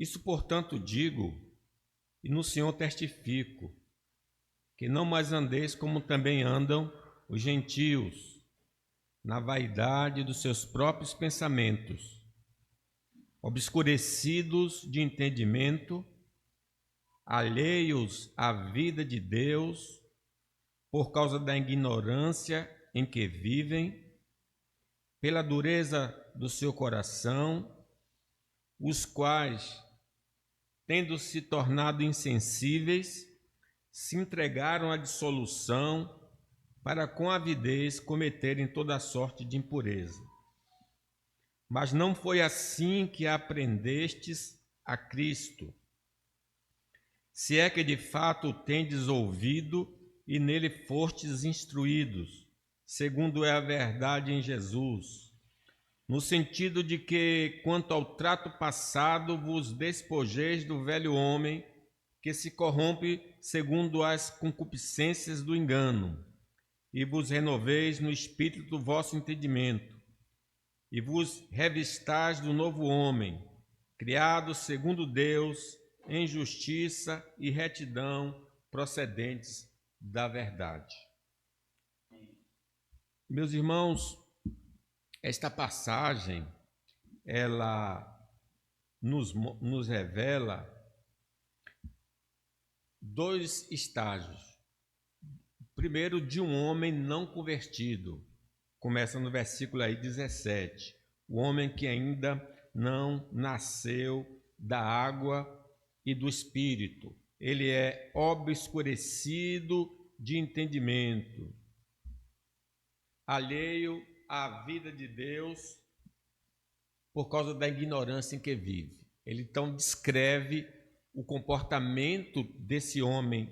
Isso, portanto, digo, e no Senhor testifico, que não mais andeis como também andam os gentios, na vaidade dos seus próprios pensamentos, obscurecidos de entendimento, alheios à vida de Deus, por causa da ignorância em que vivem, pela dureza do seu coração, os quais, tendo se tornado insensíveis, se entregaram à dissolução para com avidez cometerem toda sorte de impureza. Mas não foi assim que aprendestes a Cristo, se é que de fato o tendes ouvido e nele fostes instruídos, segundo é a verdade em Jesus, no sentido de que, quanto ao trato passado, vos despojeis do velho homem, que se corrompe segundo as concupiscências do engano, e vos renoveis no espírito do vosso entendimento, e vos revistais do novo homem, criado segundo Deus, em justiça e retidão procedentes da verdade. Meus irmãos, esta passagem, ela nos revela dois estágios. Primeiro, de um homem não convertido. Começa no versículo aí 17. O homem que ainda não nasceu da água e do Espírito. Ele é obscurecido de entendimento, alheio à vida de Deus por causa da ignorância em que vive. Ele então descreve o comportamento desse homem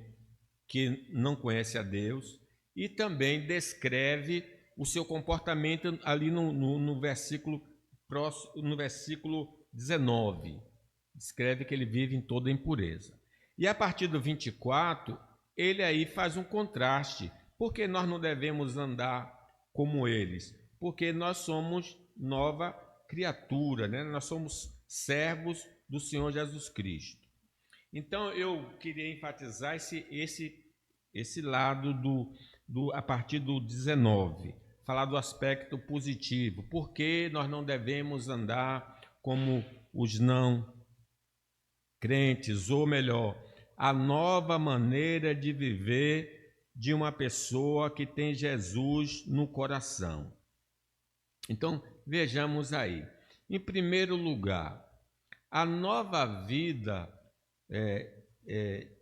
que não conhece a Deus e também descreve o seu comportamento ali no versículo 19. Descreve que ele vive em toda impureza. E a partir do 24, ele aí faz um contraste. Por que nós não devemos andar como eles? Porque nós somos nova criatura, né? Nós somos servos do Senhor Jesus Cristo. Então, eu queria enfatizar esse lado a partir do 19, falar do aspecto positivo. Por que nós não devemos andar como os não crentes, ou melhor, a nova maneira de viver de uma pessoa que tem Jesus no coração. Então, vejamos aí. Em primeiro lugar, a nova vida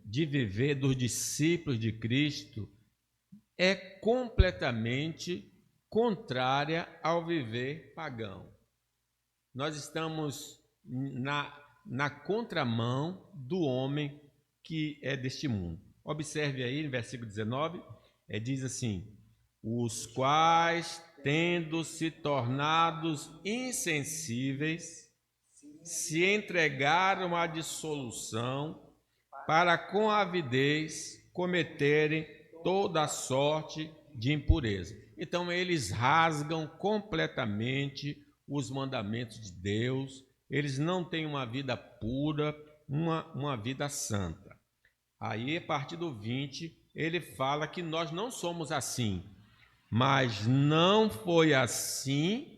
de viver dos discípulos de Cristo é completamente contrária ao viver pagão. Nós estamos na contramão do homem que é deste mundo. Observe aí no versículo 19, diz assim: os quais, tendo se tornados insensíveis, se entregaram à dissolução para com avidez cometerem toda a sorte de impureza. Então eles rasgam completamente os mandamentos de Deus, eles não têm uma vida pura, uma vida santa. Aí, a partir do 20, ele fala que nós não somos assim, mas não foi assim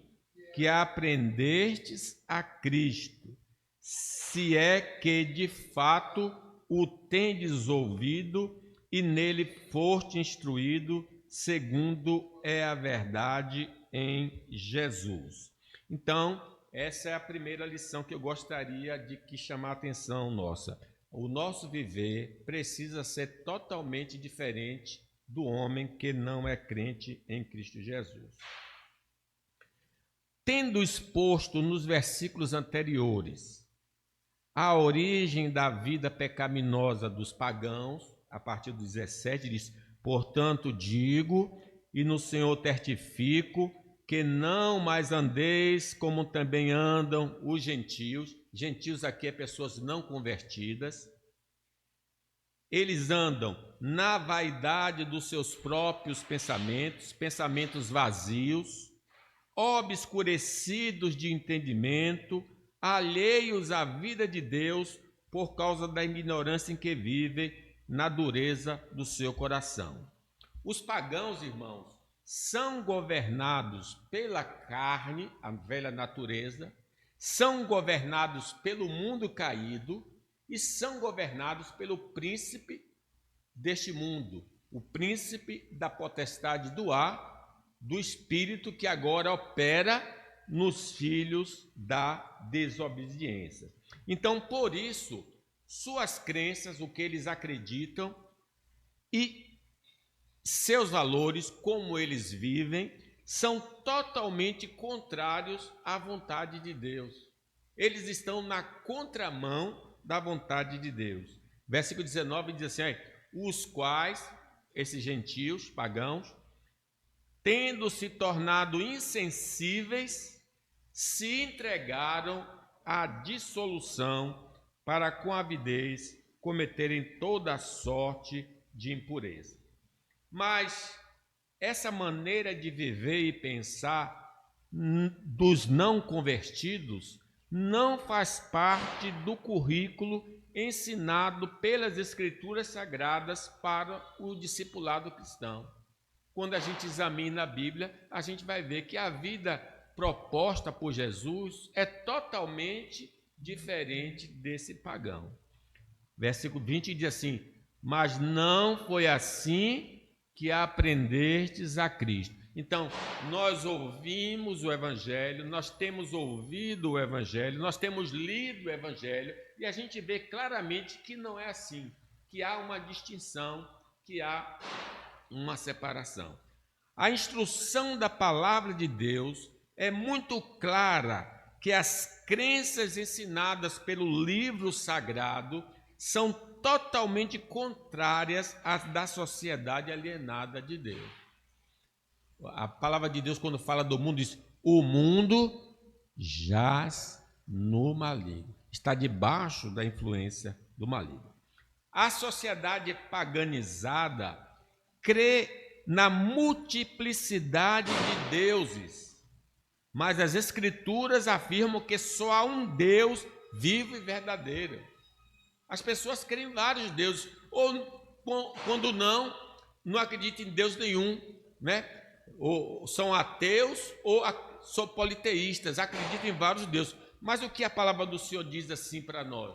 que aprendestes a Cristo, se é que de fato o tendes ouvido e nele foste instruído, segundo é a verdade em Jesus. Então, essa é a primeira lição que eu gostaria de que chamar a atenção nossa. O nosso viver precisa ser totalmente diferente do homem que não é crente em Cristo Jesus. Tendo exposto nos versículos anteriores a origem da vida pecaminosa dos pagãos, a partir do 17 diz: portanto digo, e no Senhor testifico, que não mais andeis como também andam os gentios. Gentios aqui é pessoas não convertidas. Eles andam na vaidade dos seus próprios pensamentos, pensamentos vazios, obscurecidos de entendimento, alheios à vida de Deus por causa da ignorância em que vivem, na dureza do seu coração. Os pagãos, irmãos, são governados pela carne, a velha natureza, são governados pelo mundo caído e são governados pelo príncipe deste mundo, o príncipe da potestade do ar, do espírito que agora opera nos filhos da desobediência. Então, por isso, suas crenças, o que eles acreditam e seus valores, como eles vivem, são totalmente contrários à vontade de Deus. Eles estão na contramão da vontade de Deus. Versículo 19 diz assim: os quais, esses gentios, pagãos, tendo se tornado insensíveis, se entregaram à dissolução para com avidez cometerem toda sorte de impureza. Mas essa maneira de viver e pensar dos não convertidos não faz parte do currículo ensinado pelas Escrituras Sagradas para o discipulado cristão. Quando a gente examina a Bíblia, a gente vai ver que a vida proposta por Jesus é totalmente diferente desse pagão. Versículo 20 diz assim: mas não foi assim que aprendestes a Cristo. Então, nós ouvimos o Evangelho, nós temos ouvido o Evangelho, nós temos lido o Evangelho, e a gente vê claramente que não é assim, que há uma distinção, que há uma separação. A instrução da palavra de Deus é muito clara, que as crenças ensinadas pelo livro sagrado são totalmente contrárias às da sociedade alienada de Deus. A palavra de Deus, quando fala do mundo, diz: o mundo jaz no maligno, está debaixo da influência do maligno. A sociedade paganizada crê na multiplicidade de deuses, mas as Escrituras afirmam que só há um Deus vivo e verdadeiro. As pessoas creem em vários deuses, ou quando não acreditam em Deus nenhum, né? Ou são ateus ou são politeístas, acreditam em vários deuses. Mas o que a palavra do Senhor diz assim para nós?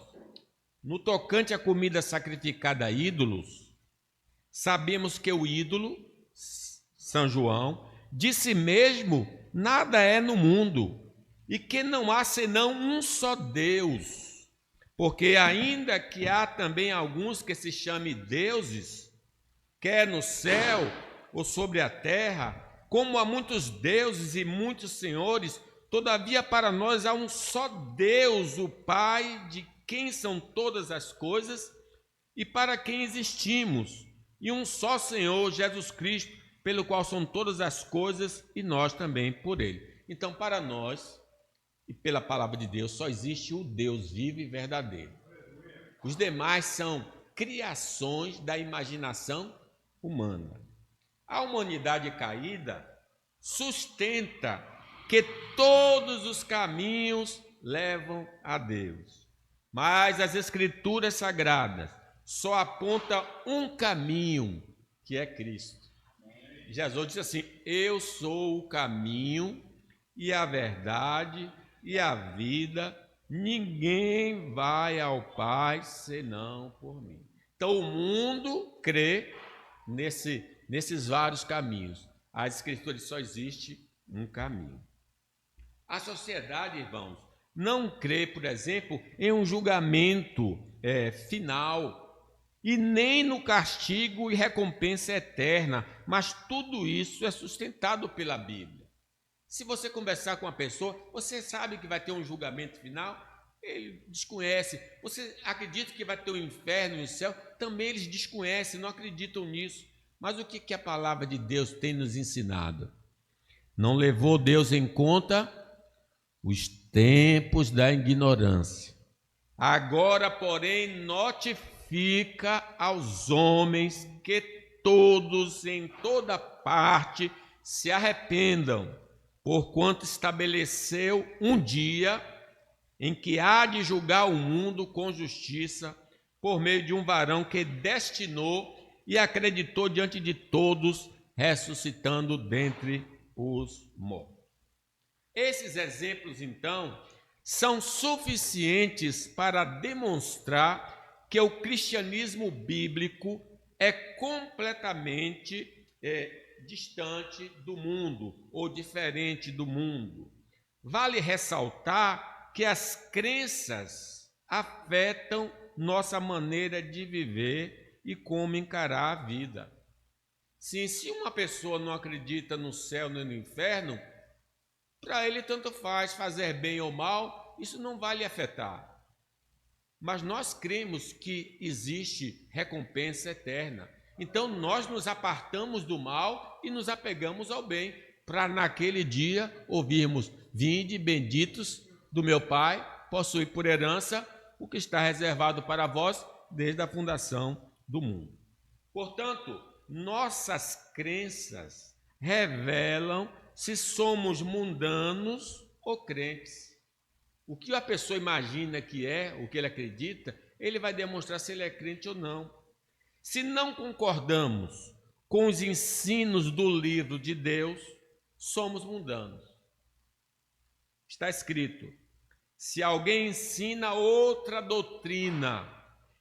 No tocante à comida sacrificada a ídolos, sabemos que o ídolo, São João, de si mesmo nada é no mundo, e que não há senão um só Deus. Porque ainda que há também alguns que se chamem deuses, quer no céu ou sobre a terra, como há muitos deuses e muitos senhores, todavia para nós há um só Deus, o Pai, de quem são todas as coisas e para quem existimos, e um só Senhor, Jesus Cristo, pelo qual são todas as coisas e nós também por Ele. Então, para nós, e pela palavra de Deus, só existe o Deus vivo e verdadeiro. Os demais são criações da imaginação humana. A humanidade caída sustenta que todos os caminhos levam a Deus. Mas as Escrituras Sagradas só apontam um caminho, que é Cristo. Jesus disse assim: eu sou o caminho e a verdade e a vida, ninguém vai ao Pai senão por mim. Então o mundo crê nesses vários caminhos. As Escrituras só existe um caminho. A sociedade, irmãos, não crê, por exemplo, em um julgamento final e nem no castigo e recompensa eterna, mas tudo isso é sustentado pela Bíblia. Se você conversar com uma pessoa, você sabe que vai ter um julgamento final, ele desconhece. Você acredita que vai ter um inferno e um céu, também eles desconhecem, não acreditam nisso. Mas o que a palavra de Deus tem nos ensinado? Não levou Deus em conta os tempos da ignorância. Agora, porém, notifica aos homens que todos, em toda parte, se arrependam, porquanto estabeleceu um dia em que há de julgar o mundo com justiça por meio de um varão que destinou e acreditou diante de todos, ressuscitando dentre os mortos. Esses exemplos, então, são suficientes para demonstrar que o cristianismo bíblico é completamente distante do mundo ou diferente do mundo. Vale ressaltar que as crenças afetam nossa maneira de viver e como encarar a vida. Sim, se uma pessoa não acredita no céu nem no inferno, para ele tanto faz fazer bem ou mal, isso não vai lhe afetar. Mas nós cremos que existe recompensa eterna. Então nós nos apartamos do mal e nos apegamos ao bem, para naquele dia ouvirmos: vinde, benditos do meu Pai, possui por herança o que está reservado para vós desde a fundação do mundo. Portanto, nossas crenças revelam se somos mundanos ou crentes. O que a pessoa imagina que é, o que ele acredita, ele vai demonstrar se ele é crente ou não. Se não concordamos com os ensinos do livro de Deus, somos mundanos. Está escrito: se alguém ensina outra doutrina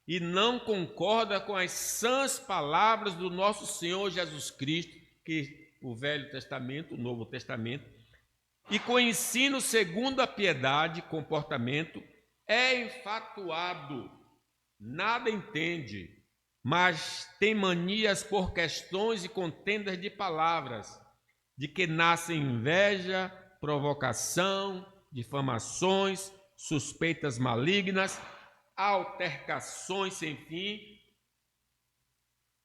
e não concorda com as sãs palavras do nosso Senhor Jesus Cristo, que o Velho Testamento, o Novo Testamento, e com o ensino segundo a piedade, comportamento, é enfatuado, nada entende, mas tem manias por questões e contendas de palavras, de que nascem inveja, provocação, difamações, suspeitas malignas, altercações sem fim,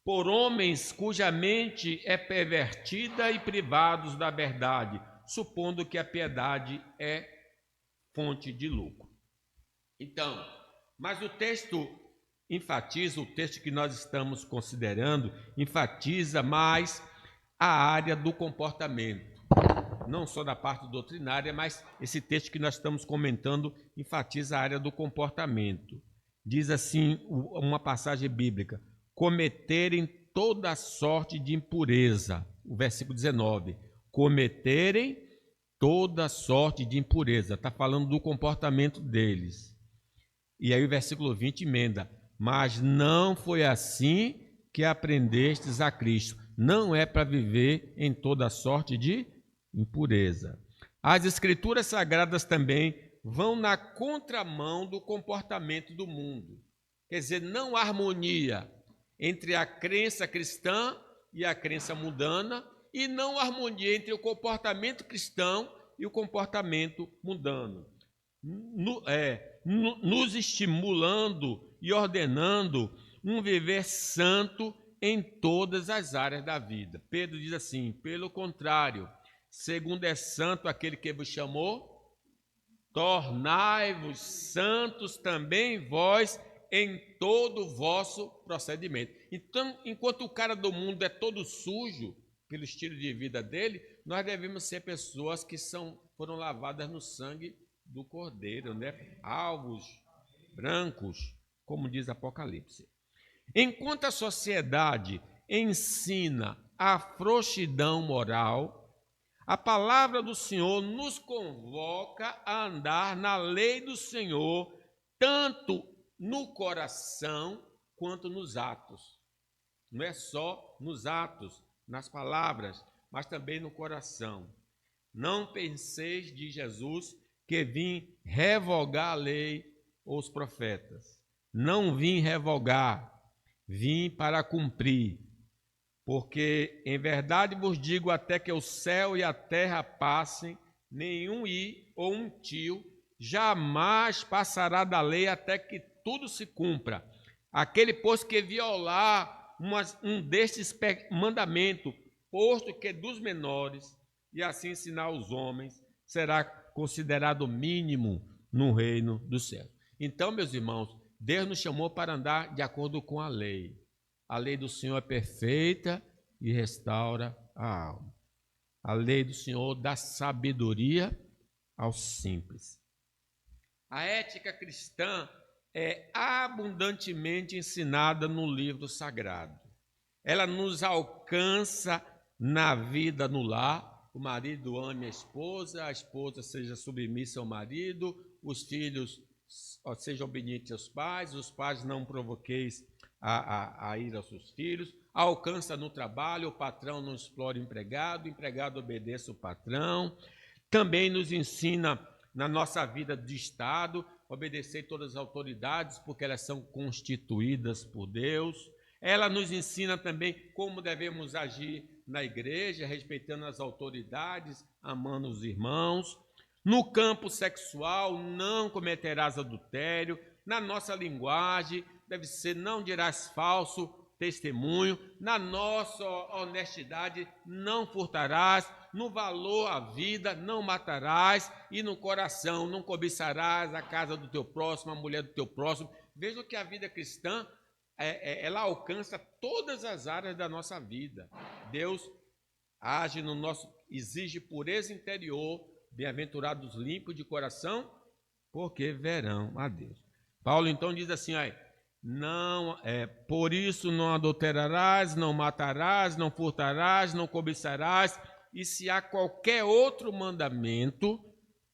por homens cuja mente é pervertida e privados da verdade, supondo que a piedade é fonte de lucro. Então, mas o texto enfatiza, o texto que nós estamos considerando, enfatiza mais a área do comportamento. Não só da parte doutrinária, mas esse texto que nós estamos comentando enfatiza a área do comportamento. Diz assim uma passagem bíblica: cometerem toda sorte de impureza. O versículo 19. Cometerem toda sorte de impureza. Está falando do comportamento deles. E aí o versículo 20 emenda: mas não foi assim que aprendestes a Cristo. Não é para viver em toda sorte de impureza. As escrituras sagradas também vão na contramão do comportamento do mundo. Quer dizer, não há harmonia entre a crença cristã e a crença mundana, e não há harmonia entre o comportamento cristão e o comportamento mundano. Nos estimulando e ordenando um viver santo em todas as áreas da vida. Pedro diz assim: pelo contrário, segundo é santo aquele que vos chamou, tornai-vos santos também vós em todo o vosso procedimento. Então, enquanto o cara do mundo é todo sujo pelo estilo de vida dele, nós devemos ser pessoas que foram lavadas no sangue do Cordeiro, né? Alvos, brancos, como diz Apocalipse. Enquanto a sociedade ensina a frouxidão moral, a palavra do Senhor nos convoca a andar na lei do Senhor, tanto no coração quanto nos atos. Não é só nos atos, nas palavras, mas também no coração. Não penseis, diz Jesus, que vim revogar a lei ou os profetas. Não vim revogar, vim para cumprir. Porque em verdade vos digo, até que o céu e a terra passem, nenhum i ou um tio jamais passará da lei até que tudo se cumpra. Aquele, pois, que violar um destes mandamentos, posto que dos menores, e assim ensinar aos homens, será considerado mínimo no reino dos céus. Então, meus irmãos, Deus nos chamou para andar de acordo com a lei. A lei do Senhor é perfeita e restaura a alma. A lei do Senhor dá sabedoria aos simples. A ética cristã é abundantemente ensinada no livro sagrado. Ela nos alcança na vida no lar. O marido ame a esposa seja submissa ao marido, os filhos sejam obedientes aos pais, os pais não provoqueis a ira aos seus filhos. Alcança no trabalho, o patrão não explora o empregado obedeça o patrão. Também nos ensina na nossa vida de Estado, obedecer todas as autoridades, porque elas são constituídas por Deus. Ela nos ensina também como devemos agir na igreja, respeitando as autoridades, amando os irmãos. No campo sexual, não cometerás adultério. Na nossa linguagem, deve ser não dirás falso testemunho. Na nossa honestidade, não furtarás. No valor à vida, não matarás. E no coração, não cobiçarás a casa do teu próximo, a mulher do teu próximo. Veja que a vida cristã, ela alcança todas as áreas da nossa vida. Deus age no nosso, exige pureza interior. Bem-aventurados limpos de coração, porque verão a Deus. Paulo então diz assim, por isso não adulterarás, não matarás, não furtarás, não cobiçarás, e se há qualquer outro mandamento,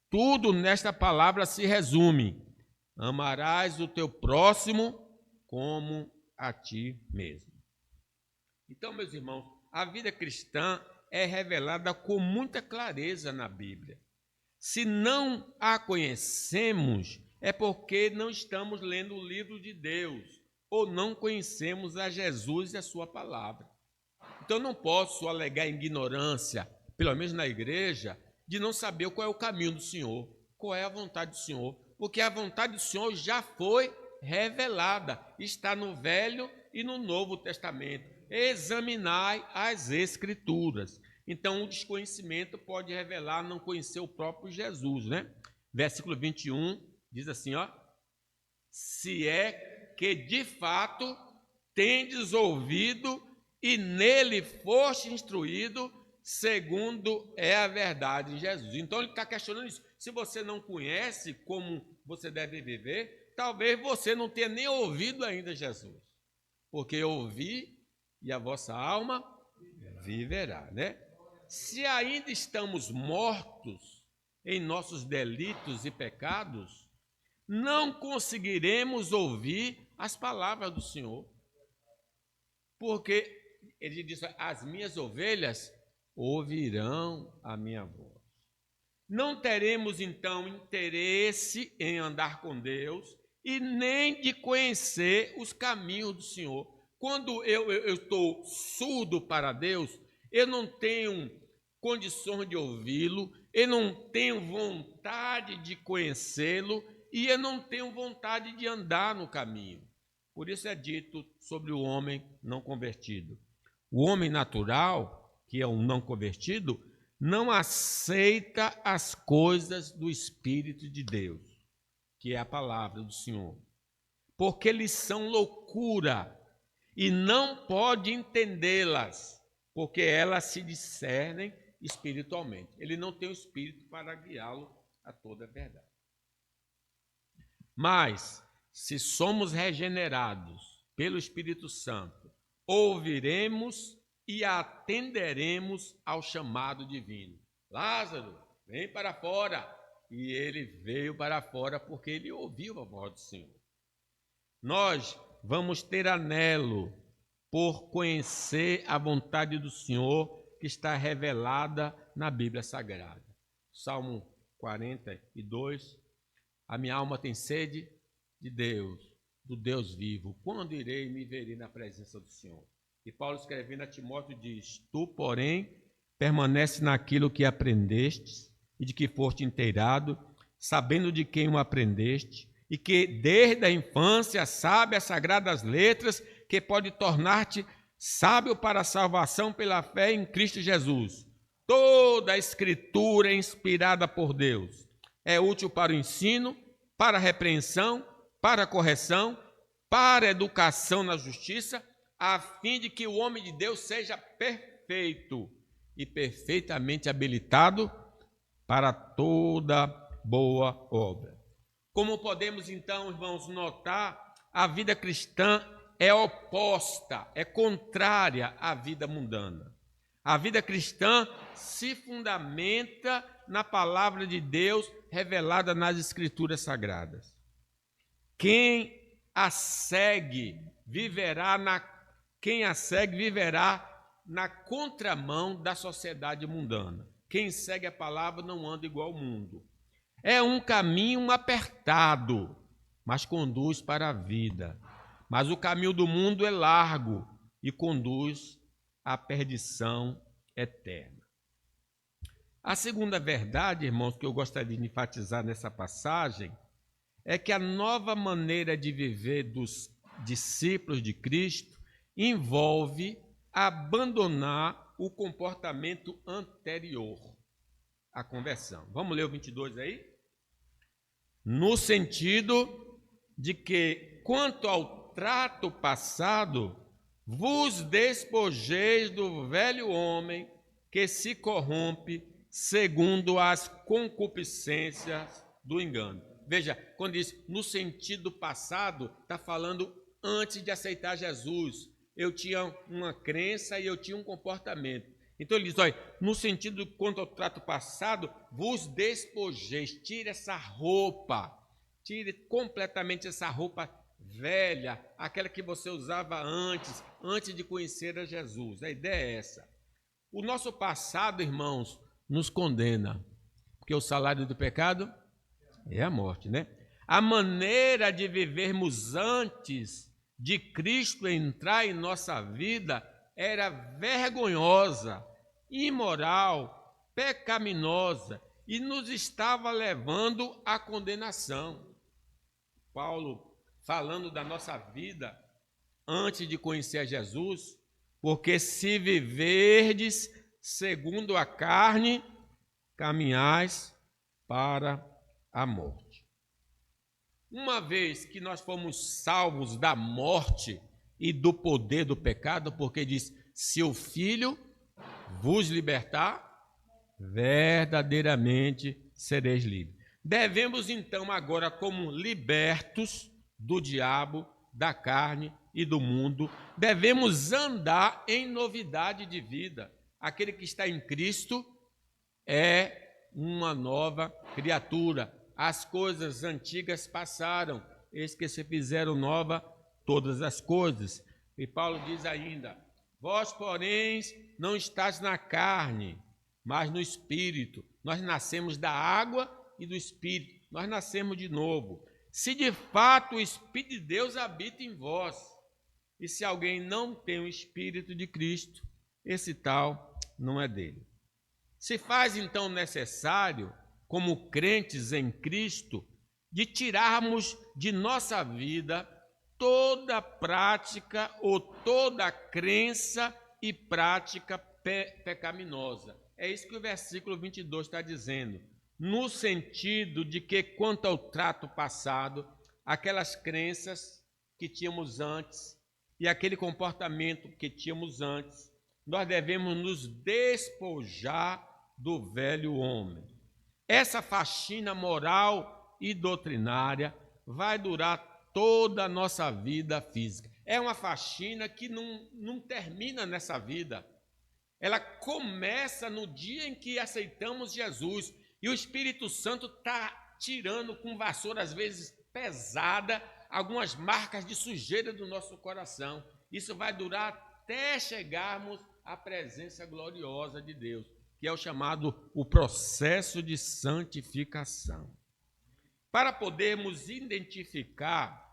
tudo nesta palavra se resume: amarás o teu próximo como a ti mesmo. Então, meus irmãos, a vida cristã é revelada com muita clareza na Bíblia. Se não a conhecemos, é porque não estamos lendo o livro de Deus, ou não conhecemos a Jesus e a sua palavra. Então, não posso alegar ignorância, pelo menos na igreja, de não saber qual é o caminho do Senhor, qual é a vontade do Senhor, porque a vontade do Senhor já foi revelada, está no Velho e no Novo Testamento. Examinai as Escrituras. Então, o desconhecimento pode revelar não conhecer o próprio Jesus, né? Versículo 21 diz assim, se é que de fato tendes ouvido e nele foste instruído, segundo é a verdade em Jesus. Então, ele está questionando isso. Se você não conhece como você deve viver, talvez você não tenha nem ouvido ainda Jesus. Porque ouvi e a vossa alma viverá, né? Se ainda estamos mortos em nossos delitos e pecados, não conseguiremos ouvir as palavras do Senhor. Porque ele diz, as minhas ovelhas ouvirão a minha voz. Não teremos, então, interesse em andar com Deus e nem de conhecer os caminhos do Senhor. Quando eu estou surdo para Deus, eu não tenho condições de ouvi-lo, eu não tenho vontade de conhecê-lo e eu não tenho vontade de andar no caminho. Por isso é dito sobre o homem não convertido. O homem natural, que é um não convertido, não aceita as coisas do Espírito de Deus, que é a palavra do Senhor, porque eles são loucura e não pode entendê-las, porque elas se discernem espiritualmente. Ele não tem o Espírito para guiá-lo a toda a verdade. Mas, se somos regenerados pelo Espírito Santo, ouviremos e atenderemos ao chamado divino. Lázaro, vem para fora. E ele veio para fora porque ele ouviu a voz do Senhor. Nós vamos ter anelo por conhecer a vontade do Senhor que está revelada na Bíblia Sagrada. Salmo 42, a minha alma tem sede de Deus, do Deus vivo. Quando irei me verei na presença do Senhor? E Paulo, escrevendo a Timóteo, diz, tu, porém, permanece naquilo que aprendeste e de que foste inteirado, sabendo de quem o aprendeste, e que desde a infância sabe as sagradas letras, que pode tornar-te sábio para a salvação pela fé em Cristo Jesus. Toda a Escritura é inspirada por Deus. É útil para o ensino, para a repreensão, para a correção, para a educação na justiça, a fim de que o homem de Deus seja perfeito e perfeitamente habilitado para toda boa obra. Como podemos então, irmãos, notar, a vida cristã é oposta, é contrária à vida mundana. A vida cristã se fundamenta na palavra de Deus revelada nas Escrituras Sagradas. Quem a segue viverá na contramão da sociedade mundana. Quem segue a palavra não anda igual ao mundo. É um caminho apertado, mas conduz para a vida. Mas o caminho do mundo é largo e conduz à perdição eterna. A segunda verdade, irmãos, que eu gostaria de enfatizar nessa passagem, é que a nova maneira de viver dos discípulos de Cristo envolve abandonar o comportamento anterior à conversão. Vamos ler o 22 aí? No sentido de que, quanto ao trato passado, vos despojeis do velho homem que se corrompe segundo as concupiscências do engano. Veja, quando diz no sentido passado, está falando antes de aceitar Jesus. Eu tinha uma crença e eu tinha um comportamento. Então ele diz, olha, no sentido quanto ao trato passado, vos despojeis, tire essa roupa, tire completamente essa roupa velha, aquela que você usava antes de conhecer a Jesus. A ideia é essa. O nosso passado, irmãos, nos condena, porque o salário do pecado é a morte, né? A maneira de vivermos antes de Cristo entrar em nossa vida era vergonhosa, imoral, pecaminosa e nos estava levando à condenação. Paulo falando da nossa vida antes de conhecer a Jesus, porque se viverdes segundo a carne, caminhais para a morte. Uma vez que nós fomos salvos da morte e do poder do pecado, porque diz, se o Filho vos libertar, verdadeiramente sereis livres. Devemos então agora, como libertos do diabo, da carne e do mundo, devemos andar em novidade de vida. Aquele que está em Cristo é uma nova criatura. As coisas antigas passaram, eis que se fizeram nova todas as coisas. E Paulo diz ainda, vós, porém, não estáis na carne, mas no Espírito. Nós nascemos da água e do Espírito, nós nascemos de novo. Se de fato o Espírito de Deus habita em vós, e se alguém não tem o Espírito de Cristo, esse tal não é dele. Se faz então necessário, como crentes em Cristo, de tirarmos de nossa vida toda prática ou toda crença e prática pecaminosa. É isso que o versículo 22 está dizendo. No sentido de que, quanto ao trato passado, aquelas crenças que tínhamos antes e aquele comportamento que tínhamos antes, nós devemos nos despojar do velho homem. Essa faxina moral e doutrinária vai durar toda a nossa vida física. É uma faxina que não termina nessa vida. Ela começa no dia em que aceitamos Jesus. E o Espírito Santo está tirando com vassoura, às vezes pesada, algumas marcas de sujeira do nosso coração. Isso vai durar até chegarmos à presença gloriosa de Deus, que é o chamado o processo de santificação. Para podermos identificar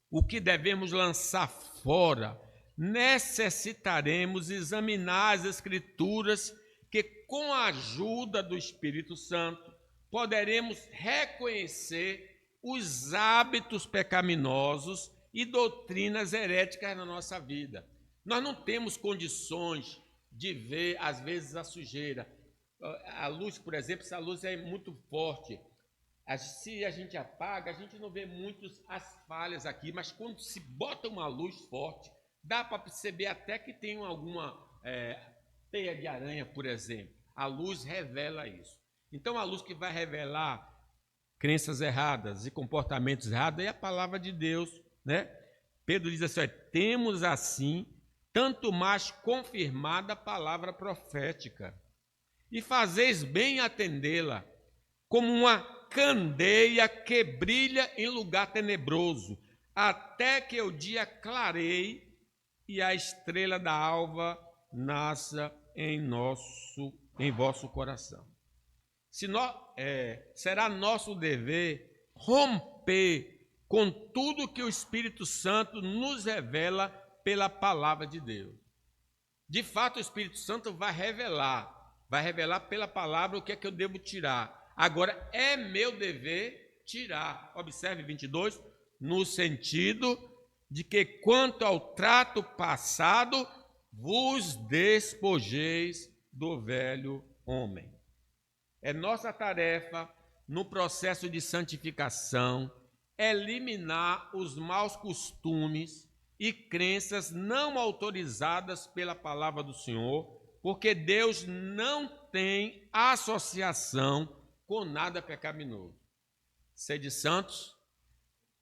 o que devemos lançar fora, necessitaremos examinar as Escrituras, que com a ajuda do Espírito Santo poderemos reconhecer os hábitos pecaminosos e doutrinas heréticas na nossa vida. Nós não temos condições de ver, às vezes, a sujeira. A luz, por exemplo, se a luz é muito forte, se a gente apaga, a gente não vê muitas as falhas aqui, mas quando se bota uma luz forte, dá para perceber até que tem alguma teia de aranha, por exemplo. A luz revela isso. Então, a luz que vai revelar crenças erradas e comportamentos errados, é a palavra de Deus, né? Pedro diz assim, temos assim, tanto mais confirmada a palavra profética, e fazeis bem atendê-la, como uma candeia que brilha em lugar tenebroso, até que o dia clareie e a estrela da alva nasça em vosso coração. Será nosso dever romper com tudo que o Espírito Santo nos revela pela palavra de Deus. De fato, o Espírito Santo vai revelar pela palavra o que é que eu devo tirar. Agora, é meu dever tirar. Observe 22, no sentido de que quanto ao trato passado, vos despojeis do velho homem. É nossa tarefa, no processo de santificação, eliminar os maus costumes e crenças não autorizadas pela palavra do Senhor, porque Deus não tem associação com nada pecaminoso. Sede santos,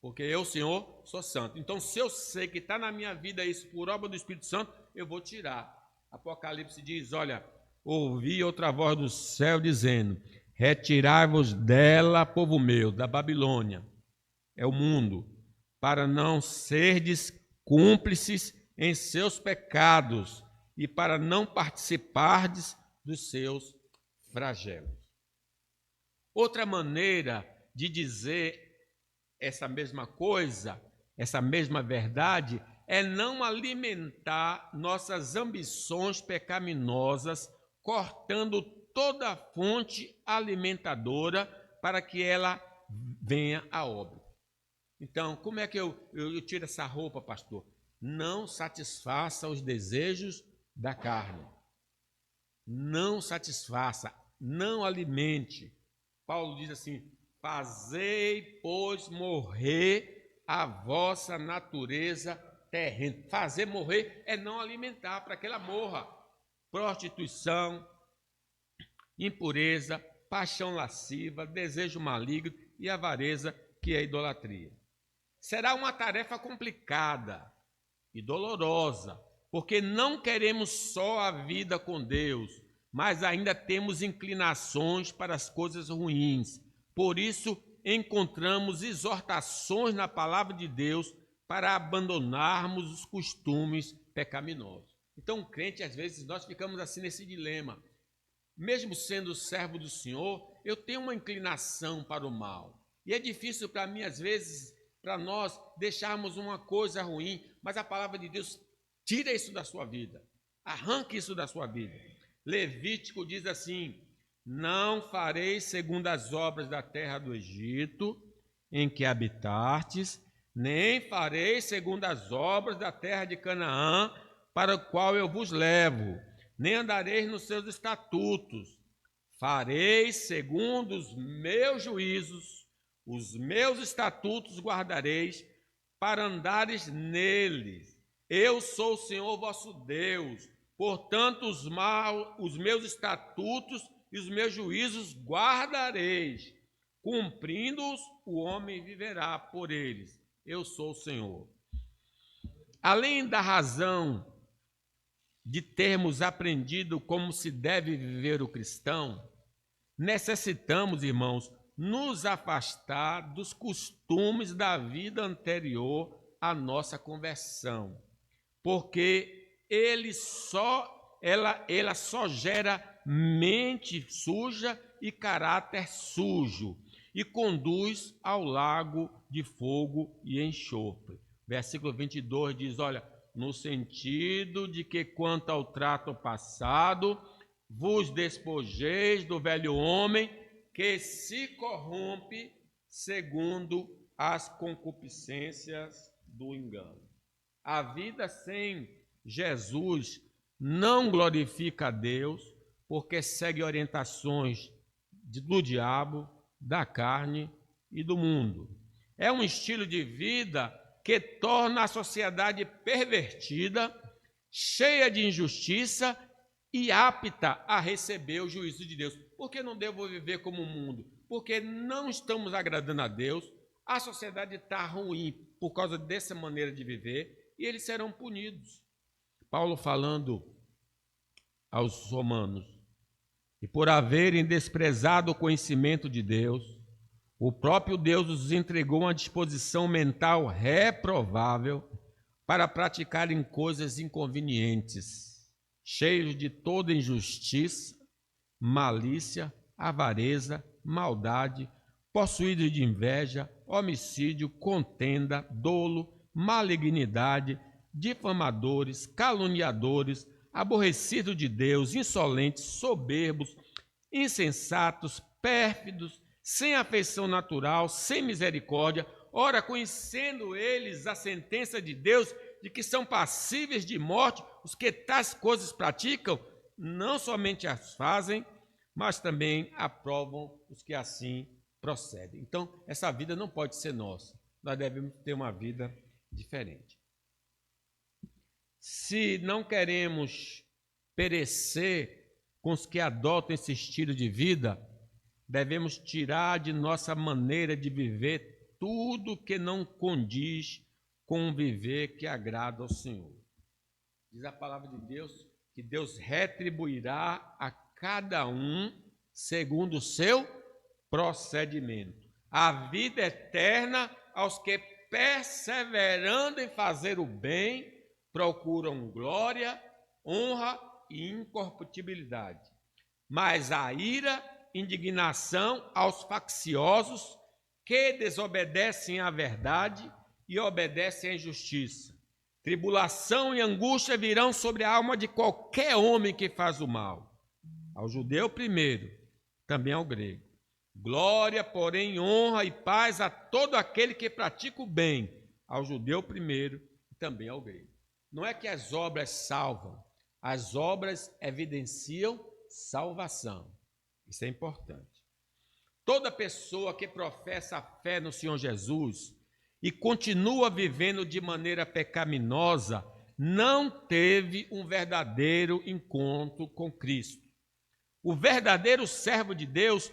porque eu, Senhor, sou santo. Então, se eu sei que está na minha vida isso por obra do Espírito Santo, eu vou tirar. Apocalipse diz, olha, ouvi outra voz do céu dizendo, retirai-vos dela, povo meu, da Babilônia, é o mundo, para não serdes cúmplices em seus pecados e para não participardes dos seus flagelos. Outra maneira de dizer essa mesma coisa, essa mesma verdade, é não alimentar nossas ambições pecaminosas, cortando toda a fonte alimentadora para que ela venha a óbito. Então, como é que eu tiro essa roupa, pastor? Não satisfaça os desejos da carne. Não satisfaça, não alimente. Paulo diz assim, fazei, pois, morrer a vossa natureza terrena. Fazer morrer é não alimentar, para que ela morra. Prostituição, impureza, paixão lasciva, desejo maligno e avareza, que é idolatria. Será uma tarefa complicada e dolorosa, porque não queremos só a vida com Deus, mas ainda temos inclinações para as coisas ruins. Por isso, encontramos exortações na palavra de Deus para abandonarmos os costumes pecaminosos. Então, crente, às vezes, nós ficamos assim nesse dilema. Mesmo sendo servo do Senhor, eu tenho uma inclinação para o mal. E é difícil para mim, às vezes, para nós deixarmos uma coisa ruim, mas a palavra de Deus tira isso da sua vida, arranque isso da sua vida. Levítico diz assim, não fareis segundo as obras da terra do Egito, em que habitastes, nem fareis segundo as obras da terra de Canaã, para o qual eu vos levo, nem andareis nos seus estatutos. Fareis segundo os meus juízos, os meus estatutos guardareis, para andares neles. Eu sou o Senhor vosso Deus, portanto os meus estatutos e os meus juízos guardareis. Cumprindo-os, o homem viverá por eles. Eu sou o Senhor. Além da razão de termos aprendido como se deve viver o cristão, necessitamos, irmãos, nos afastar dos costumes da vida anterior à nossa conversão, porque ela só gera mente suja e caráter sujo e conduz ao lago de fogo e enxofre. Versículo 22 diz, olha, no sentido de que quanto ao trato passado, vos despojeis do velho homem que se corrompe segundo as concupiscências do engano. A vida sem Jesus não glorifica a Deus, porque segue orientações do diabo, da carne e do mundo. É um estilo de vida que torna a sociedade pervertida, cheia de injustiça e apta a receber o juízo de Deus. Por que não devo viver como o mundo? porque não estamos agradando a Deus, a sociedade está ruim por causa dessa maneira de viver e eles serão punidos. Paulo falando aos romanos: e por haverem desprezado o conhecimento de Deus, o próprio Deus os entregou uma disposição mental reprovável para praticarem coisas inconvenientes, cheios de toda injustiça, malícia, avareza, maldade, possuídos de inveja, homicídio, contenda, dolo, malignidade, difamadores, caluniadores, aborrecidos de Deus, insolentes, soberbos, insensatos, pérfidos, sem afeição natural, sem misericórdia, ora, conhecendo eles a sentença de Deus, de que são passíveis de morte os que tais coisas praticam, não somente as fazem, mas também aprovam os que assim procedem. Então, essa vida não pode ser nossa. Nós devemos ter uma vida diferente. Se não queremos perecer com os que adotam esse estilo de vida, devemos tirar de nossa maneira de viver tudo que não condiz com o viver que agrada ao Senhor. Diz a palavra de Deus que Deus retribuirá a cada um segundo o seu procedimento. A vida eterna aos que, perseverando em fazer o bem, procuram glória, honra e incorruptibilidade. Mas a ira, indignação aos facciosos que desobedecem à verdade e obedecem à injustiça. Tribulação e angústia virão sobre a alma de qualquer homem que faz o mal. Ao judeu primeiro, também ao grego. Glória, porém, honra e paz a todo aquele que pratica o bem, ao judeu primeiro e também ao grego. Não é que as obras salvam, as obras evidenciam salvação. Isso é importante. Toda pessoa que professa a fé no Senhor Jesus e continua vivendo de maneira pecaminosa, não teve um verdadeiro encontro com Cristo. O verdadeiro servo de Deus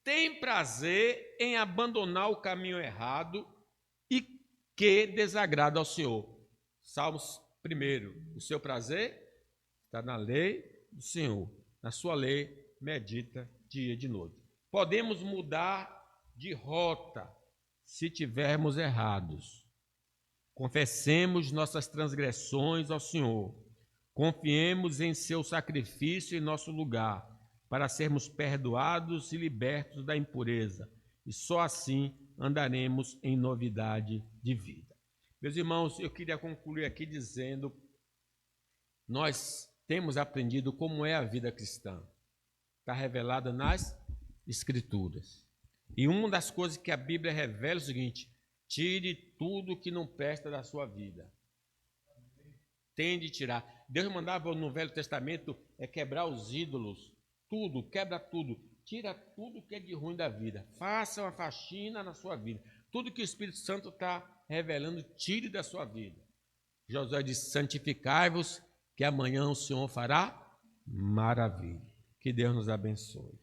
tem prazer em abandonar o caminho errado e que desagrada ao Senhor. Salmos 1, o seu prazer está na lei do Senhor, na sua lei medita dia e de noite. Podemos mudar de rota se tivermos errados. Confessemos nossas transgressões ao Senhor. Confiemos em seu sacrifício em nosso lugar, para sermos perdoados e libertos da impureza. E só assim andaremos em novidade de vida. Meus irmãos, eu queria concluir aqui dizendo: nós temos aprendido como é a vida cristã. Está revelada nas Escrituras. E uma das coisas que a Bíblia revela é o seguinte: tire tudo que não presta da sua vida. Tem de tirar. Deus mandava no Velho Testamento quebrar os ídolos. Tudo, quebra tudo. Tira tudo que é de ruim da vida. Faça uma faxina na sua vida. Tudo que o Espírito Santo está revelando, tire da sua vida. Josué disse: santificai-vos, que amanhã o Senhor fará maravilha. Que Deus nos abençoe.